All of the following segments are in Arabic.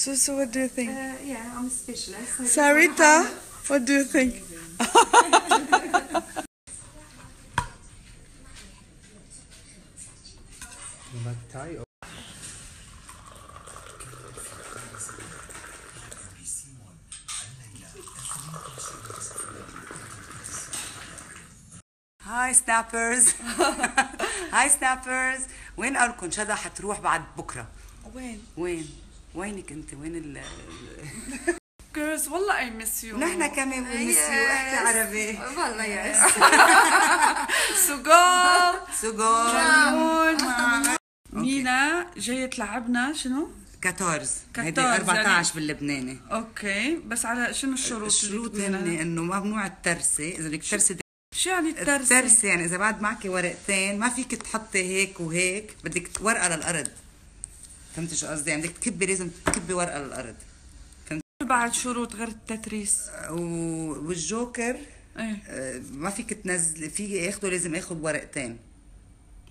So what do you think? Yeah, I'm a specialist. So Sarita, what do you think? هاي سنابرز. هاي سنابرز. وين قالكم شدا حتروح بعد بكره؟ وينك انت؟ وين Girls, والله I miss you. نحن كمان بنمس يو. احكي عربي. والله يا سوغول. مينا جاية تلعبنا شنو؟ 14 هيدي 14 14 يعني. باللبناني. اوكي، بس على شنو الشروط؟ الشروط هن انه ممنوع الترسه، اذا بدك ترسي شو يعني الترسة؟ الترسه يعني اذا بعد معك ورقتين ما فيك تحطي هيك وهيك، بدك ورقه للارض. فهمتي شو قصدي؟ يعني بدك تكبي، لازم تكبي ورقه للارض. بعد شروط غير التتريس والجوكر ايه ما فيك تنزل، في ياخذوا، لازم ياخذ ورقتين.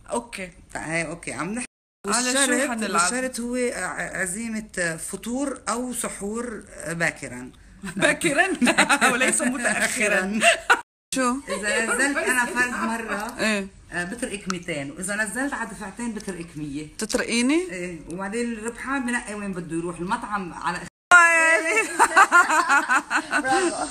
اوكي هاي اوكي عم نحكي. على شو حنلعب؟ والشرط هو عزيمة فطور أو سحور باكرا. باكرا وليس متأخرا. شو؟ إذا نزلت أنا فرد مرة ايه بترقك 200، وإذا نزلت على دفعتين بترقك 100. تترقيني؟ إيه، وبعدين الربحان بنقي وين بده يروح، المطعم على برافو.